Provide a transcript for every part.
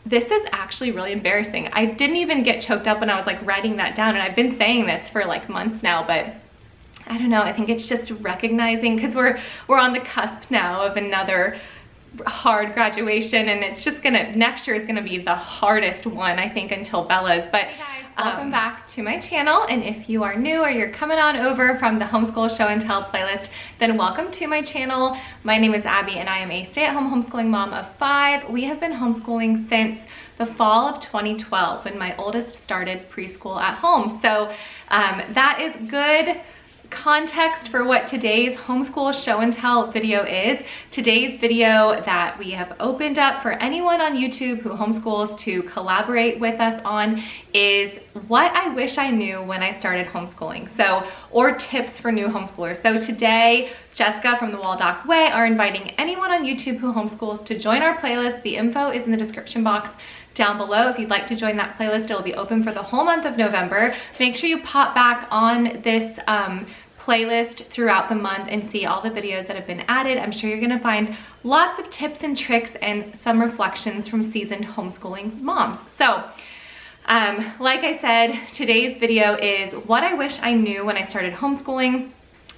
This is actually really embarrassing. I didn't even get choked up when I was like writing that down, and I've been saying this for like months now, but I don't know, I think it's just recognizing, because we're on the cusp now of another hard graduation, and it's just next year is gonna be the hardest one, I think, until Bella's. But hey guys, welcome back to my channel, and if you are new or you're coming on over from the Homeschool Show and Tell playlist, then welcome to my channel. My name is Abby, and I am a stay-at-home homeschooling mom of 5. We have been homeschooling since the fall of 2012 when my oldest started preschool at home. So that is good context for what today's Homeschool Show and Tell video is. Today's video that we have opened up for anyone on YouTube who homeschools to collaborate with us on is what I wish I knew when I started homeschooling. Or tips for new homeschoolers. So today, Jessica from the Waldock Way are inviting anyone on YouTube who homeschools to join our playlist. The info is in the description box down below. If you'd like to join that playlist, it'll be open for the whole month of November. Make sure you pop back on this playlist throughout the month and see all the videos that have been added. I'm sure you're gonna find lots of tips and tricks and some reflections from seasoned homeschooling moms. So, like I said, today's video is what I wish I knew when I started homeschooling.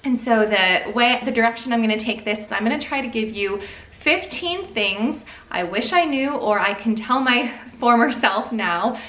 And so the direction I'm gonna take this is I'm gonna try to give you 15 things I wish I knew, or I can tell my former self now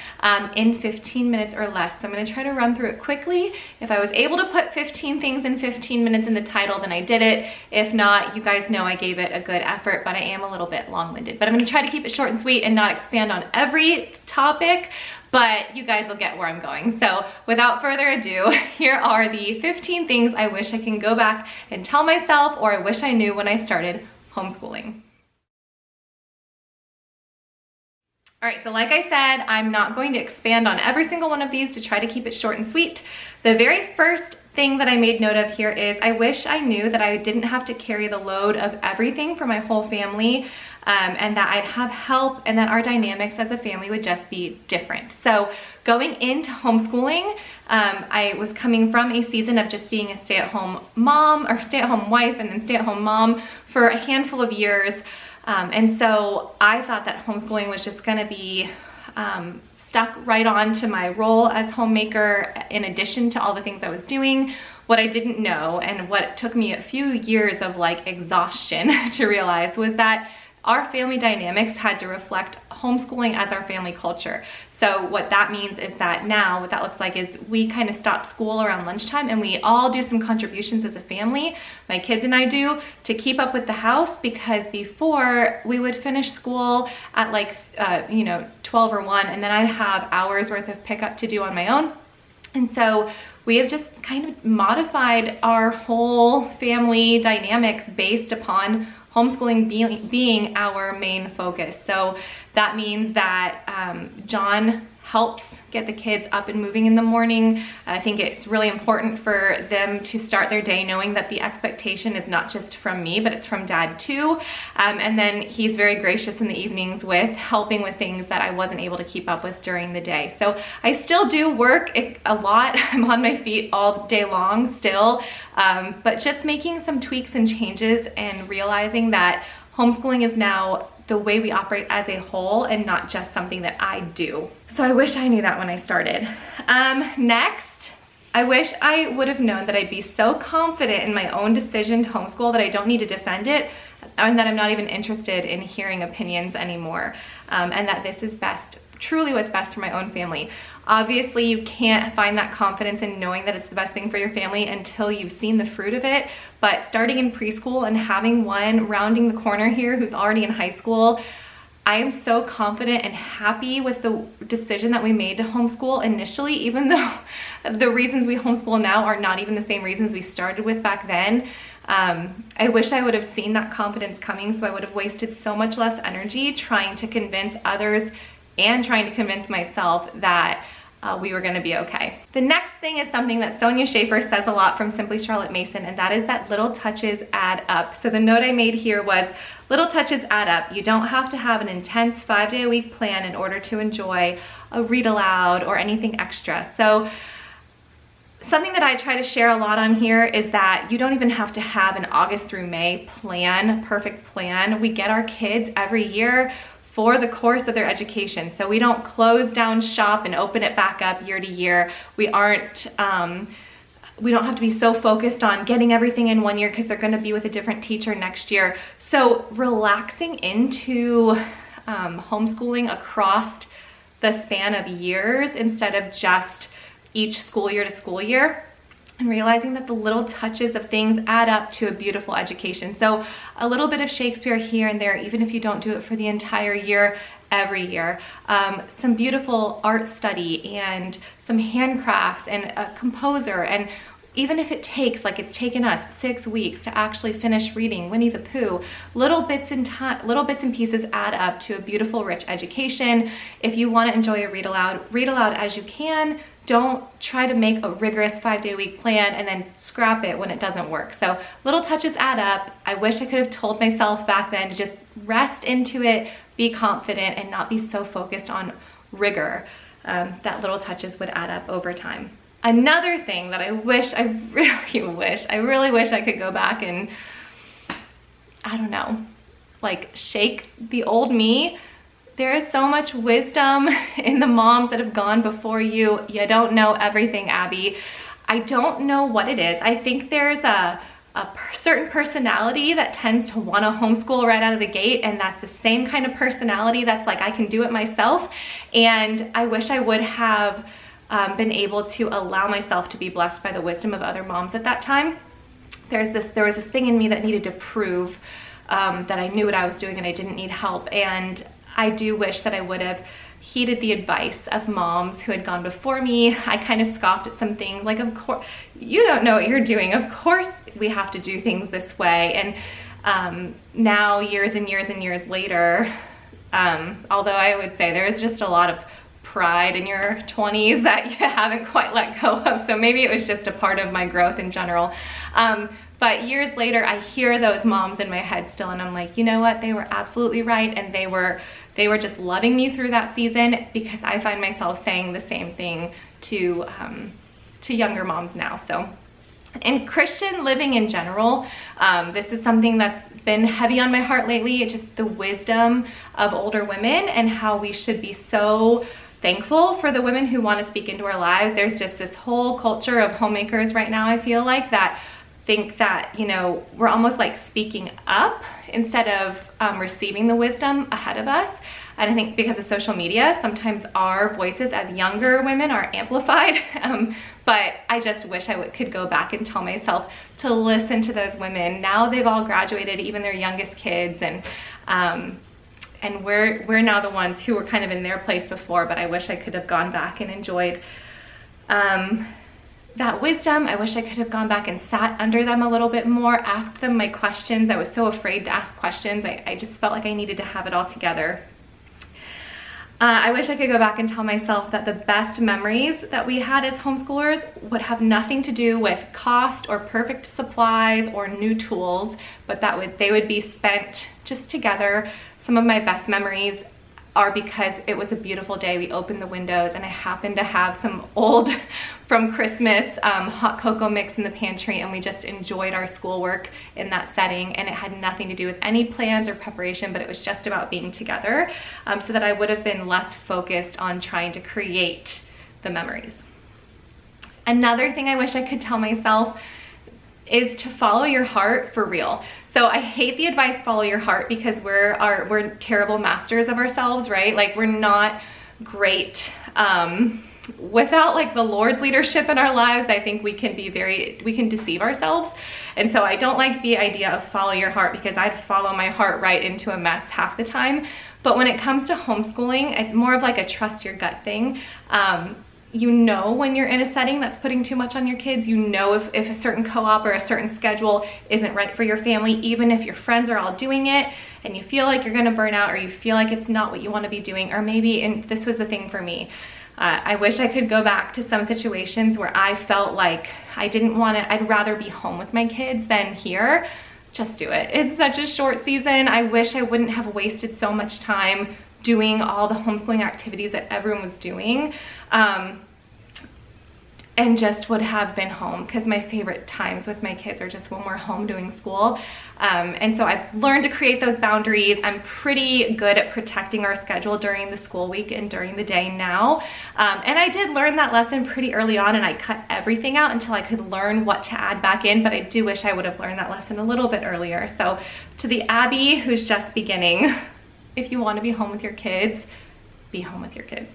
in 15 minutes or less. So I'm gonna try to run through it quickly. If I was able to put 15 things in 15 minutes in the title, then I did it. If not, you guys know I gave it a good effort, but I am a little bit long-winded. But I'm gonna try to keep it short and sweet and not expand on every topic, but you guys will get where I'm going. So without further ado, here are the 15 things I wish I can go back and tell myself, or I wish I knew when I started homeschooling. All right, so like I said, I'm not going to expand on every single one of these to try to keep it short and sweet. The very first thing that I made note of here is I wish I knew that I didn't have to carry the load of everything for my whole family, and that I'd have help, and that our dynamics as a family would just be different. So going into homeschooling, I was coming from a season of just being a stay-at-home mom, or stay-at-home wife, and then stay-at-home mom for a handful of years. And so I thought that homeschooling was just gonna be stuck right on to my role as homemaker in addition to all the things I was doing. What I didn't know, and what took me a few years of like exhaustion to realize, was that our family dynamics had to reflect homeschooling as our family culture. So what that means is that now what that looks like is we kind of stop school around lunchtime, and we all do some contributions as a family, my kids and I do, to keep up with the house, because before we would finish school at like 12 or 1, and then I'd have hours worth of pickup to do on my own. And so we have just kind of modified our whole family dynamics based upon homeschooling being our main focus. So that means that John helps get the kids up and moving in the morning. I think it's really important for them to start their day knowing that the expectation is not just from me, but it's from Dad too. And then he's very gracious in the evenings with helping with things that I wasn't able to keep up with during the day. So I still do work a lot. I'm on my feet all day long still, but just making some tweaks and changes and realizing that homeschooling is now the way we operate as a whole and not just something that I do. So I wish I knew that when I started. Next, I wish I would have known that I'd be so confident in my own decision to homeschool that I don't need to defend it, and that I'm not even interested in hearing opinions anymore, and that this is best, truly what's best for my own family. Obviously, you can't find that confidence in knowing that it's the best thing for your family until you've seen the fruit of it. But starting in preschool and having one rounding the corner here who's already in high school, I am so confident and happy with the decision that we made to homeschool initially, even though the reasons we homeschool now are not even the same reasons we started with back then. I wish I would have seen that confidence coming, so I would have wasted so much less energy trying to convince others and trying to convince myself that we were gonna be okay. The next thing is something that Sonia Schaefer says a lot from Simply Charlotte Mason, and that is that little touches add up. So the note I made here was, little touches add up. You don't have to have an intense 5-day-a-week plan in order to enjoy a read aloud or anything extra. So something that I try to share a lot on here is that you don't even have to have an August through May plan, perfect plan. We get our kids every year for the course of their education. So we don't close down shop and open it back up year to year. We aren't, we don't have to be so focused on getting everything in one year because they're going to be with a different teacher next year. So relaxing into homeschooling across the span of years instead of just each school year to school year, and realizing that the little touches of things add up to a beautiful education. So a little bit of Shakespeare here and there, even if you don't do it for the entire year, every year. Some beautiful art study and some handcrafts and a composer, and even if it takes, like it's taken us 6 weeks to actually finish reading Winnie the Pooh, little bits and pieces add up to a beautiful, rich education. If you want to enjoy a read aloud as you can. Don't try to make a rigorous 5-day-a-week plan and then scrap it when it doesn't work. So little touches add up. I wish I could have told myself back then to just rest into it, be confident, and not be so focused on rigor. That little touches would add up over time. Another thing that I really wish I could go back and, I don't know, like shake the old me. There is so much wisdom in the moms that have gone before you. You don't know everything, Abby. I don't know what it is. I think there's a certain personality that tends to want to homeschool right out of the gate, and that's the same kind of personality that's like, I can do it myself. And I wish I would have been able to allow myself to be blessed by the wisdom of other moms at that time. There was this thing in me that needed to prove that I knew what I was doing and I didn't need help. And I do wish that I would have heeded the advice of moms who had gone before me. I kind of scoffed at some things, like, of course, you don't know what you're doing. Of course we have to do things this way. And now, years and years and years later, although I would say there's just a lot of pride in your 20s that you haven't quite let go of. So maybe it was just a part of my growth in general. But years later, I hear those moms in my head still, and I'm like, you know what? They were absolutely right, and they were just loving me through that season, because I find myself saying the same thing to younger moms now. So in Christian living in general, this is something that's been heavy on my heart lately. It's just the wisdom of older women and how we should be so thankful for the women who want to speak into our lives. There's just this whole culture of homemakers right now, I feel like, that think that, you know, we're almost like speaking up instead of receiving the wisdom ahead of us. And I think because of social media, sometimes our voices as younger women are amplified. But I just wish I could go back and tell myself to listen to those women. Now they've all graduated, even their youngest kids, and we're now the ones who were kind of in their place before. But I wish I could have gone back and enjoyed that wisdom. I wish I could have gone back and sat under them a little bit more, asked them my questions. I was so afraid to ask questions. I just felt like I needed to have it all together. I wish I could go back and tell myself that the best memories that we had as homeschoolers would have nothing to do with cost or perfect supplies or new tools, but they would be spent just together. Some of my best memories are because it was a beautiful day. We opened the windows and I happened to have some old from Christmas hot cocoa mix in the pantry, and we just enjoyed our schoolwork in that setting, and it had nothing to do with any plans or preparation, but it was just about being together, so that I would have been less focused on trying to create the memories. Another thing I wish I could tell myself is to follow your heart for real. So I hate the advice, follow your heart, because we're terrible masters of ourselves, right? Like, we're not great without like the Lord's leadership in our lives. I think we can deceive ourselves. And so I don't like the idea of follow your heart, because I'd follow my heart right into a mess half the time. But when it comes to homeschooling, it's more of like a trust your gut thing. You know when you're in a setting that's putting too much on your kids. You know if a certain co-op or a certain schedule isn't right for your family, even if your friends are all doing it and you feel like you're gonna burn out, or you feel like it's not what you wanna be doing, or maybe, and this was the thing for me, I wish I could go back to some situations where I felt like I'd rather be home with my kids than here. Just do it. It's such a short season. I wish I wouldn't have wasted so much time doing all the homeschooling activities that everyone was doing. And and just would have been home, because my favorite times with my kids are just when we're home doing school. And so I've learned to create those boundaries. I'm pretty good at protecting our schedule during the school week and during the day now. And I did learn that lesson pretty early on, and I cut everything out until I could learn what to add back in, but I do wish I would have learned that lesson a little bit earlier. So to the Abby who's just beginning, if you want to be home with your kids, be home with your kids.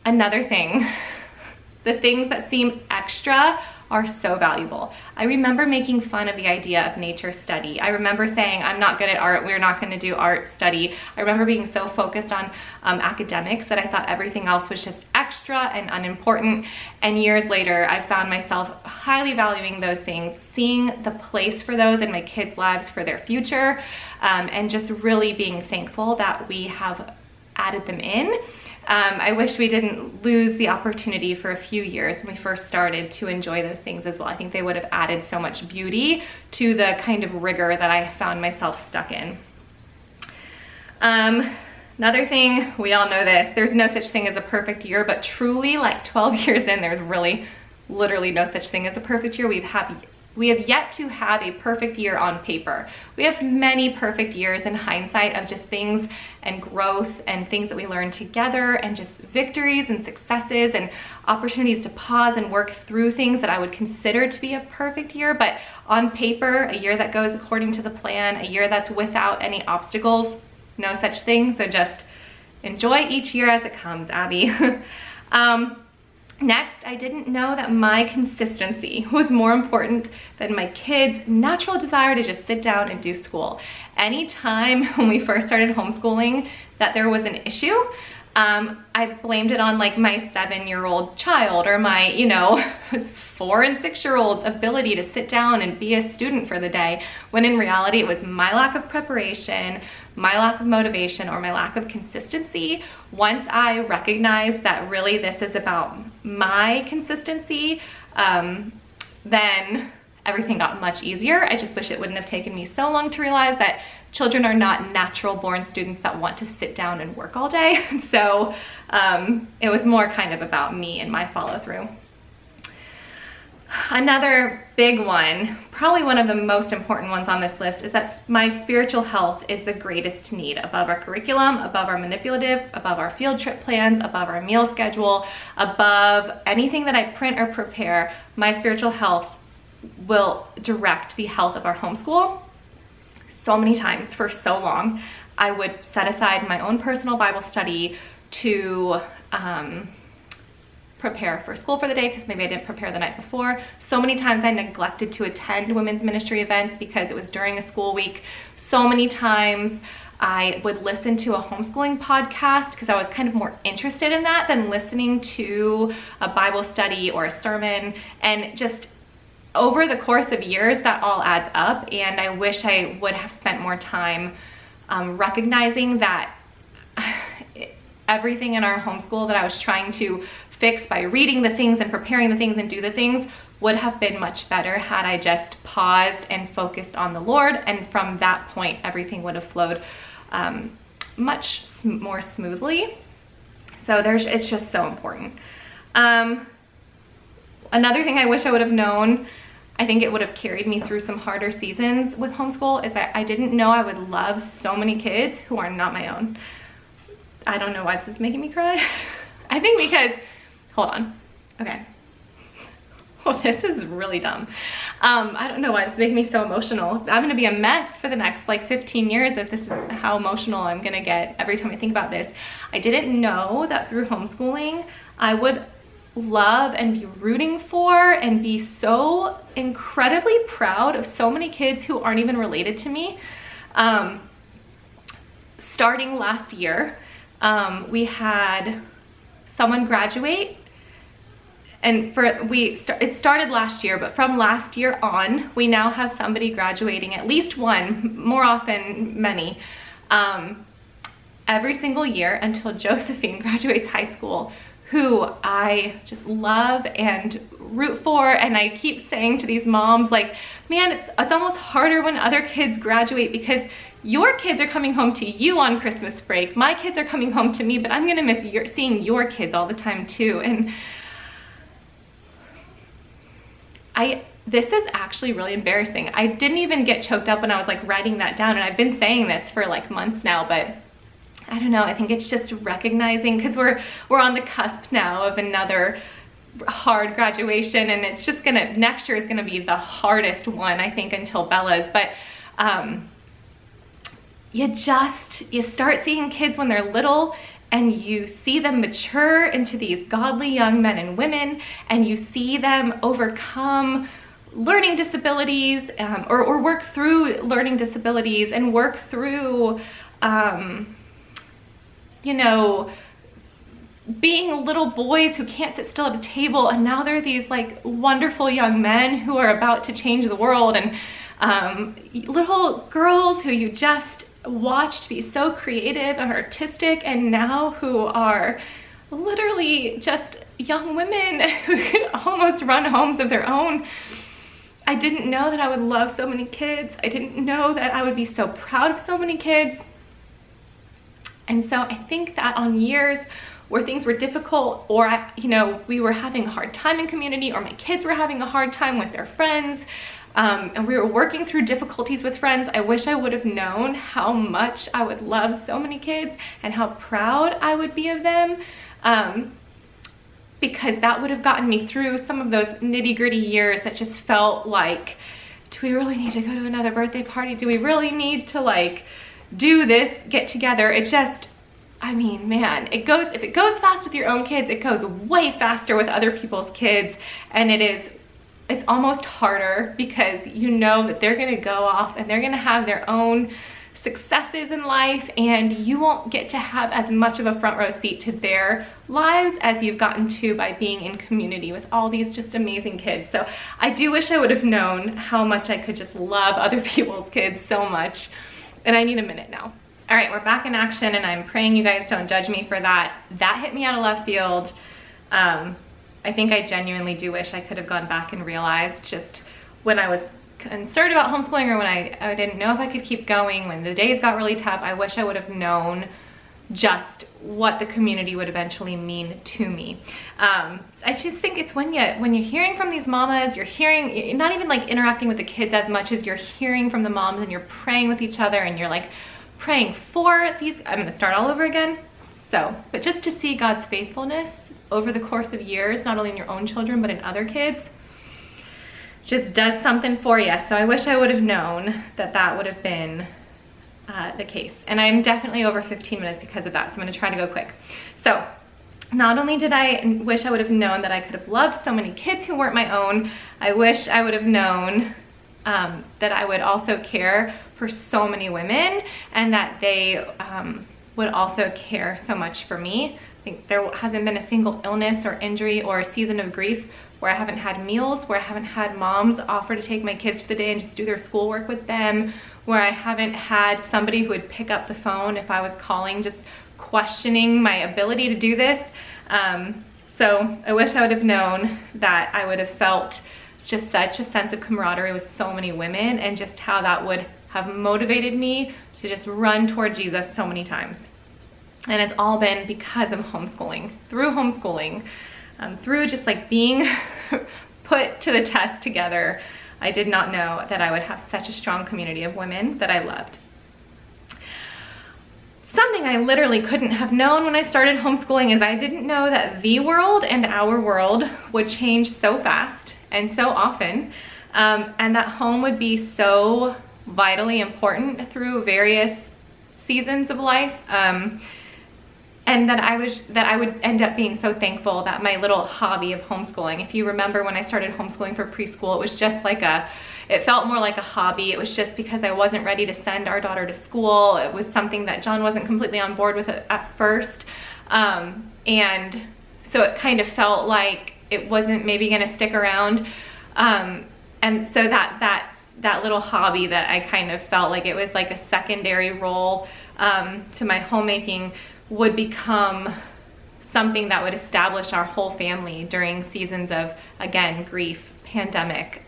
Another thing, the things that seem extra are so valuable. I remember making fun of the idea of nature study. I remember saying, I'm not good at art, we're not gonna do art study. I remember being so focused on academics that I thought everything else was just extra and unimportant. And years later, I found myself highly valuing those things, seeing the place for those in my kids' lives for their future, and just really being thankful that we have added them in. I wish we didn't lose the opportunity for a few years when we first started to enjoy those things as well. I think they would have added so much beauty to the kind of rigor that I found myself stuck in. Another thing, we all know this, there's no such thing as a perfect year, but truly, like 12 years in, there's really literally no such thing as a perfect year. We have yet to have a perfect year on paper. We have many perfect years in hindsight of just things and growth and things that we learn together, and just victories and successes and opportunities to pause and work through things that I would consider to be a perfect year. But on paper, a year that goes according to the plan, a year that's without any obstacles, no such thing. So just enjoy each year as it comes, Abby. Next, I didn't know that my consistency was more important than my kids' natural desire to just sit down and do school. Anytime when we first started homeschooling that there was an issue, I blamed it on like my 7-year-old child or my, 4 and 6-year-old's ability to sit down and be a student for the day, when in reality it was my lack of preparation, my lack of motivation, or my lack of consistency. Once I recognized that really this is about my consistency, then everything got much easier. I just wish it wouldn't have taken me so long to realize that children are not natural born students that want to sit down and work all day. So it was more kind of about me and my follow through. Another big one, probably one of the most important ones on this list, is that my spiritual health is the greatest need above our curriculum, above our manipulatives, above our field trip plans, above our meal schedule, above anything that I print or prepare. My spiritual health will direct the health of our homeschool. So many times for so long, I would set aside my own personal Bible study to prepare for school for the day, because maybe I didn't prepare the night before. So many times I neglected to attend women's ministry events because it was during a school week. So many times I would listen to a homeschooling podcast because I was kind of more interested in that than listening to a Bible study or a sermon. And just over the course of years, that all adds up. And I wish I would have spent more time recognizing that everything in our homeschool that I was trying to fix by reading the things and preparing the things and do the things would have been much better had I just paused and focused on the Lord. And from that point, everything would have flowed much more smoothly. So it's just so important. Another thing I wish I would have known, I think it would have carried me through some harder seasons with homeschool, is that I didn't know I would love so many kids who are not my own. I don't know why this is making me cry. I think because, hold on, okay. Well, this is really dumb. I don't know why this is making me so emotional. I'm gonna be a mess for the next like 15 years if this is how emotional I'm gonna get every time I think about this. I didn't know that through homeschooling, I would love and be rooting for and be so incredibly proud of so many kids who aren't even related to me. Starting last year, we had someone graduate, and it started last year, but from last year on, we now have somebody graduating, at least one, more often many, every single year until Josephine graduates high school, who I just love and root for. And I keep saying to these moms, like, man, it's almost harder when other kids graduate because your kids are coming home to you on Christmas break. My kids are coming home to me, but I'm gonna miss seeing your kids all the time too. And this is actually really embarrassing. I didn't even get choked up when I was like writing that down, and I've been saying this for like months now, but I don't know, I think it's just recognizing, because we're on the cusp now of another hard graduation, and it's just next year is gonna be the hardest one, I think, until Bella's. But you start seeing kids when they're little, and you see them mature into these godly young men and women, and you see them overcome learning disabilities, or work through learning disabilities, and work through you know, being little boys who can't sit still at a table, and now they're these like wonderful young men who are about to change the world, and little girls who you just watched be so creative and artistic, and now who are literally just young women who can almost run homes of their own. I didn't know that I would love so many kids. I didn't know that I would be so proud of so many kids. And so I think that on years where things were difficult, or you know, we were having a hard time in community, or my kids were having a hard time with their friends, and we were working through difficulties with friends, I wish I would have known how much I would love so many kids and how proud I would be of them, because that would have gotten me through some of those nitty-gritty years that just felt like, do we really need to go to another birthday party? Do we really need to like do this get together? It just, I mean, man, if it goes fast with your own kids, it goes way faster with other people's kids. And it's almost harder, because you know that they're gonna go off and they're gonna have their own successes in life, and you won't get to have as much of a front row seat to their lives as you've gotten to by being in community with all these just amazing kids. So I do wish I would have known how much I could just love other people's kids so much. And I need a minute now. All right, we're back in action, and I'm praying you guys don't judge me for that. That hit me out of left field. I think I genuinely do wish I could have gone back and realized, just when I was concerned about homeschooling, or when I didn't know if I could keep going, when the days got really tough, I wish I would have known just what the community would eventually mean to me. I just think it's when you're hearing from these mamas, you're not even like interacting with the kids as much as you're hearing from the moms, and you're praying with each other, and you're like praying for these, I'm gonna start all over again. So, but just to see God's faithfulness over the course of years, not only in your own children, but in other kids, just does something for you. So I wish I would have known that that would have been the case. And I'm definitely over 15 minutes because of that, so I'm gonna try to go quick. So not only did I wish I would have known that I could have loved so many kids who weren't my own, I wish I would have known that I would also care for so many women, and that they would also care so much for me. I think there hasn't been a single illness or injury or a season of grief where I haven't had meals, where I haven't had moms offer to take my kids for the day and just do their schoolwork with them, where I haven't had somebody who would pick up the phone if I was calling, just questioning my ability to do this. So I wish I would have known that I would have felt just such a sense of camaraderie with so many women, and just how that would have motivated me to just run toward Jesus so many times. And it's all been because of homeschooling, through just like being put to the test together. I did not know that I would have such a strong community of women that I loved. Something I literally couldn't have known when I started homeschooling is I didn't know that the world and our world would change so fast and so often, and that home would be so vitally important through various seasons of life. And that I would end up being so thankful that my little hobby of homeschooling, if you remember when I started homeschooling for preschool, it was just like it felt more like a hobby. It was just because I wasn't ready to send our daughter to school. It was something that John wasn't completely on board with at first. And so it kind of felt like it wasn't maybe gonna stick around. And so that little hobby that I kind of felt like it was like a secondary role to my homemaking would become something that would establish our whole family during seasons of, again, grief, pandemic,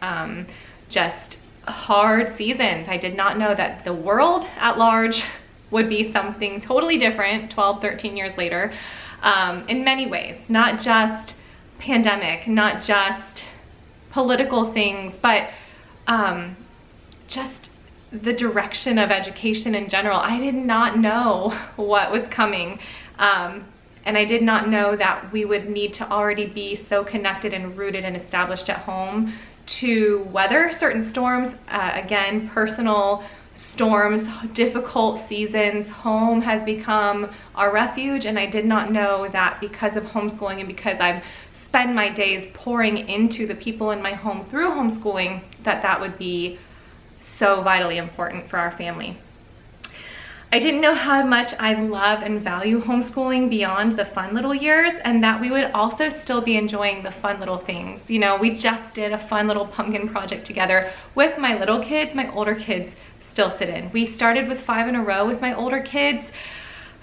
just hard seasons. I did not know that the world at large would be something totally different 12, 13 years later, in many ways, not just pandemic, not just political things, but just the direction of education in general. I did not know what was coming. And I did not know that we would need to already be so connected and rooted and established at home to weather certain storms. Again, personal storms, difficult seasons. Home has become our refuge, and I did not know that because of homeschooling and because I've spent my days pouring into the people in my home through homeschooling, that would be so vitally important for our family. I didn't know how much I love and value homeschooling beyond the fun little years, and that we would also still be enjoying the fun little things. You know, we just did a fun little pumpkin project together with my little kids. My older kids still sit in. We started with 5 in a row with my older kids.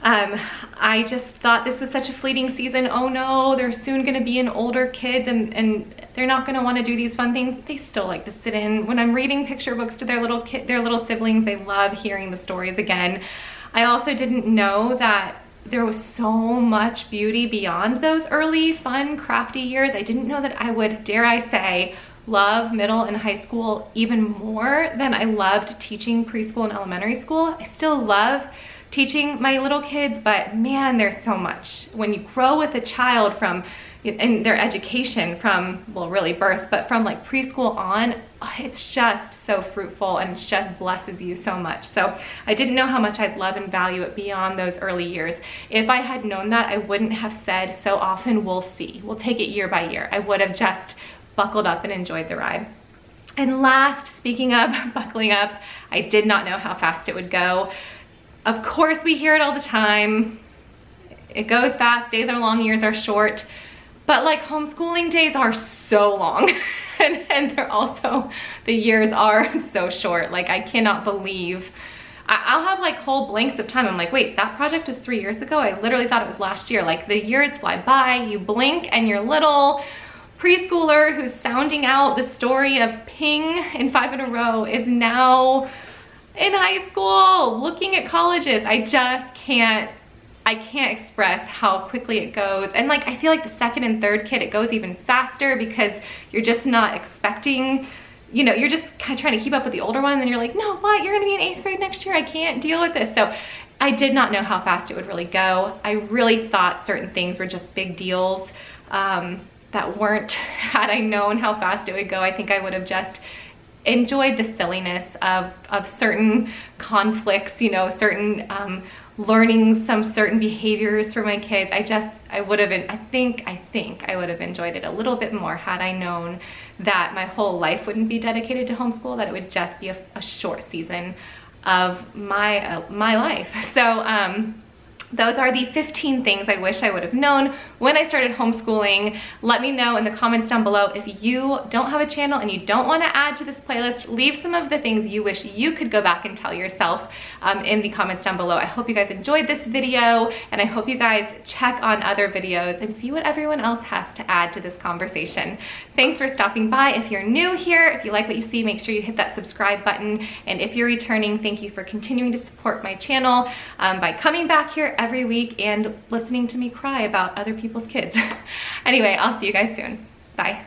I just thought this was such a fleeting season. Oh no, they're soon gonna be in older kids and they're not gonna wanna do these fun things. They still like to sit in. When I'm reading picture books to their little siblings, they love hearing the stories again. I also didn't know that there was so much beauty beyond those early, fun, crafty years. I didn't know that I would, dare I say, love middle and high school even more than I loved teaching preschool and elementary school. I still love teaching my little kids, but man, there's so much. When you grow with a child from, in their education from, well, really birth, but from like preschool on, it's just so fruitful and it just blesses you so much. So I didn't know how much I'd love and value it beyond those early years. If I had known that, I wouldn't have said so often, we'll see. We'll take it year by year. I would have just buckled up and enjoyed the ride. And last, speaking of buckling up, I did not know how fast it would go. Of course, we hear it all the time. It goes fast, days are long, years are short. But like homeschooling days are so long and they're also, the years are so short. Like I cannot believe, I'll have like whole blanks of time. I'm like, wait, that project was 3 years ago? I literally thought it was last year. Like the years fly by, you blink and your little preschooler who's sounding out the story of ping in 5 in a row is now in high school, looking at colleges. I can't express how quickly it goes. And like, I feel like the second and third kid, it goes even faster because you're just not expecting, you know, you're just kind of trying to keep up with the older one. And then you're like, no, what? You're gonna be in 8th grade next year. I can't deal with this. So I did not know how fast it would really go. I really thought certain things were just big deals that weren't. Had I known how fast it would go, I think I would have just enjoyed the silliness of certain conflicts, you know, certain learning some certain behaviors for my kids. I would have, I think I would have enjoyed it a little bit more had I known that my whole life wouldn't be dedicated to homeschool, that it would just be a short season of my life. So those are the 15 things I wish I would have known when I started homeschooling. Let me know in the comments down below if you don't have a channel and you don't want to add to this playlist. Leave some of the things you wish you could go back and tell yourself in the comments down below. I hope you guys enjoyed this video, and I hope you guys check on other videos and see what everyone else has to add to this conversation. Thanks for stopping by. If you're new here, if you like what you see, make sure you hit that subscribe button. And if you're returning, thank you for continuing to support my channel by coming back here every week and listening to me cry about other people's kids. Anyway, I'll see you guys soon. Bye.